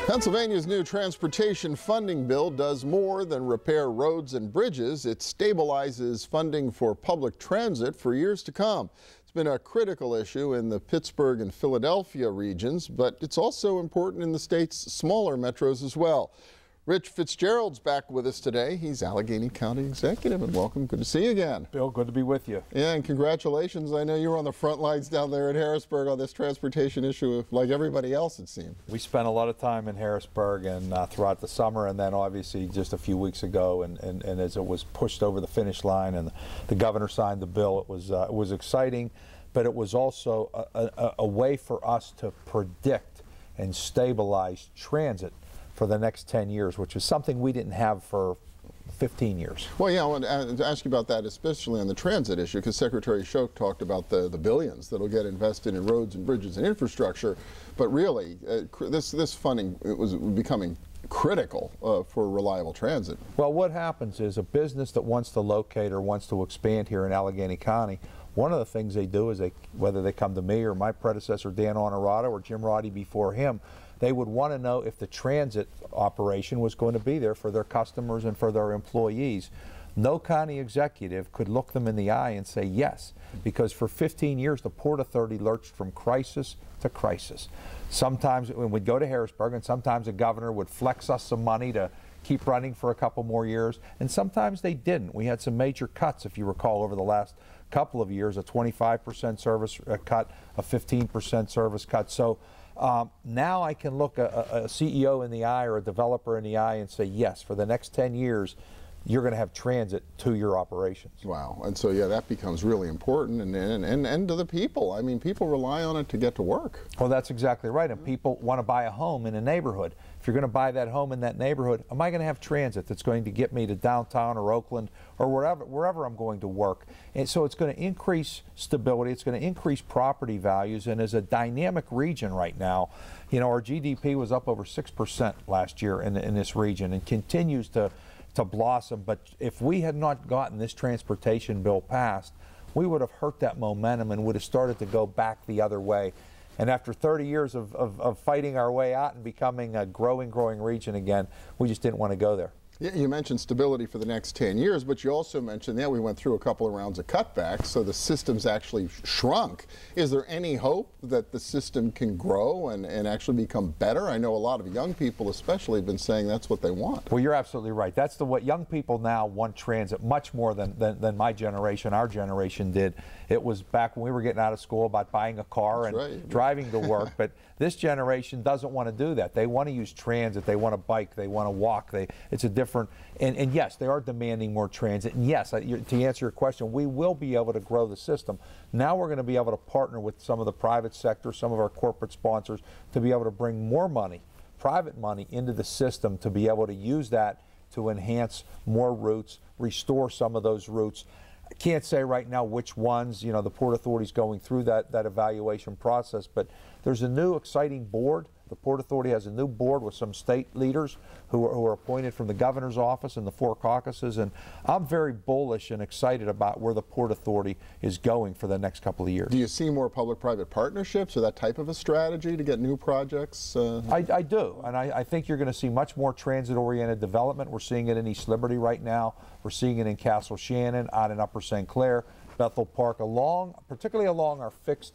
Pennsylvania's new transportation funding bill does more than repair roads and bridges. It stabilizes funding for public transit for years to come. It's been a critical issue in the Pittsburgh and Philadelphia regions, but it's also important in the state's smaller metros as well. Rich Fitzgerald's back with us today. He's Allegheny County Executive, and welcome. Good to see you again. Bill, good to be with you. Yeah, and congratulations. I know you were on the front lines down there in Harrisburg on this transportation issue, like everybody else, it seemed. We spent a lot of time in Harrisburg and throughout the summer, and then obviously just a few weeks ago, and as it was pushed over the finish line and the governor signed the bill, it was exciting, but it was also a way for us to predict and stabilize transit for the next 10 years, which is something we didn't have for 15 years. Well, yeah, I want to ask you about that, especially on the transit issue, because Secretary Shoak talked about the billions that'll get invested in roads and bridges and infrastructure, but really, this funding was becoming critical for reliable transit. Well, what happens is a business that wants to locate or wants to expand here in Allegheny County, one of the things they do is whether they come to me or my predecessor Dan Honorato or Jim Roddy before him, they would want to know if the transit operation was going to be there for their customers and for their employees. No county executive could look them in the eye and say yes, because for 15 years the Port Authority lurched from crisis to crisis. Sometimes when we'd go to Harrisburg, and sometimes the governor would flex us some money to keep running for a couple more years, and sometimes they didn't. We had some major cuts, if you recall, over the last couple of years, a 25% service cut, a 15% service cut. So now I can look a CEO in the eye or a developer in the eye and say, yes, for the next 10 years, you're going to have transit to your operations. Wow. And so, yeah, that becomes really important and to the people. I mean, people rely on it to get to work. Well, that's exactly right. And people want to buy a home in a neighborhood. If you're going to buy that home in that neighborhood, am I going to have transit that's going to get me to downtown or Oakland or wherever I'm going to work? And so it's going to increase stability. It's going to increase property values. And as a dynamic region right now, you know, our GDP was up over 6% last year in this region and continues to blossom. But if we had not gotten this transportation bill passed, we would have hurt that momentum and would have started to go back the other way. And after 30 years of fighting our way out and becoming a growing region again, we just didn't want to go there. Yeah, you mentioned stability for the next 10 years, but you also mentioned that we went through a couple of rounds of cutbacks, so the system's actually shrunk. Is there any hope that the system can grow and actually become better? I know a lot of young people especially have been saying that's what they want. Well, you're absolutely right. That's what young people now want, transit, much more than my generation, our generation did. It was back when we were getting out of school about buying a car and driving to work, but this generation doesn't want to do that. They want to use transit, they want to bike, they want to walk. It's a different, and yes, they are demanding more transit. And yes, to answer your question, we will be able to grow the system. Now we're going to be able to partner with some of the private sector, some of our corporate sponsors, to be able to bring more money, private money, into the system to be able to use that to enhance more routes, restore some of those routes. I can't say right now which ones. You know, the Port Authority's going through that evaluation process, but there's a new exciting board. The Port Authority has a new board with some state leaders who are appointed from the governor's office and the four caucuses, and I'm very bullish and excited about where the Port Authority is going for the next couple of years. Do you see more public-private partnerships or that type of a strategy to get new projects? I do, and I think you're going to see much more transit-oriented development. We're seeing it in East Liberty right now. We're seeing it in Castle Shannon, out in Upper St. Clair, Bethel Park, particularly along our fixed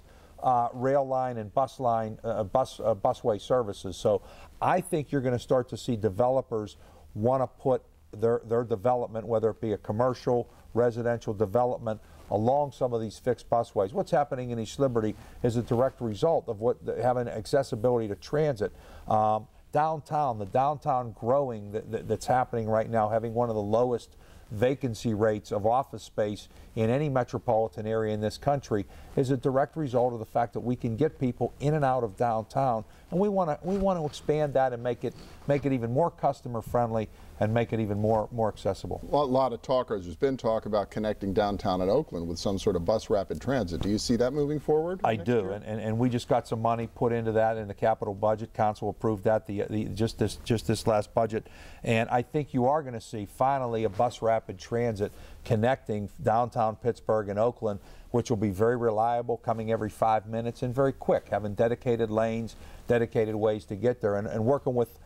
rail line and busway services. So I think you're going to start to see developers want to put their development, whether it be a commercial, residential development, along some of these fixed busways. What's happening in East Liberty is a direct result of having accessibility to transit. Downtown, the downtown growing that's happening right now, having one of the lowest vacancy rates of office space in any metropolitan area in this country, is a direct result of the fact that we can get people in and out of downtown, and we want to expand that and make it even more customer friendly and make it even more accessible. Well, a lot of talkers, there's been talk about connecting downtown and Oakland with some sort of bus rapid transit. Do you see that moving forward? I do, and we just got some money put into that in the capital budget. Council approved that just this last budget, and I think you are going to see finally a bus rapid transit connecting downtown downtown Pittsburgh and Oakland, which will be very reliable, coming every 5 minutes, and very quick, having dedicated lanes, dedicated ways to get there. And working with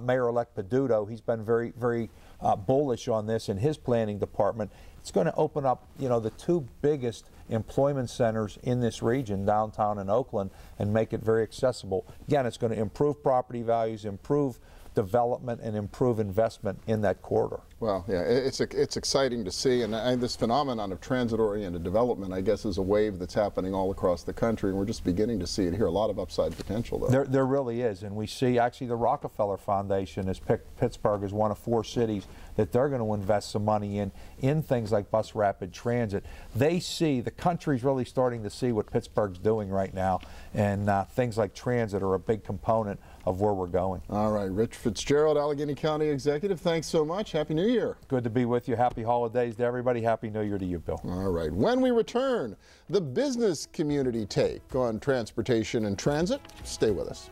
Mayor-elect Peduto, he's been very bullish on this in his planning department. It's going to open up, you know, the two biggest employment centers in this region, downtown and Oakland, and make it very accessible. Again, it's going to improve property values, improve development, and improve investment in that corridor. Well, yeah, it's exciting to see, and this phenomenon of transit-oriented development, I guess, is a wave that's happening all across the country, and we're just beginning to see it here. A lot of upside potential, though. There really is, and we see actually the Rockefeller Foundation has picked Pittsburgh as one of 4 cities that they're going to invest some money in things like bus rapid transit. They see, the country's really starting to see what Pittsburgh's doing right now, and things like transit are a big component of where we're going. All right, Rich Fitzgerald, Allegheny County Executive, thanks so much. Happy New Year. Good to be with you. Happy holidays to everybody. Happy New Year to you, Bill. All right. When we return, the business community take on transportation and transit. Stay with us.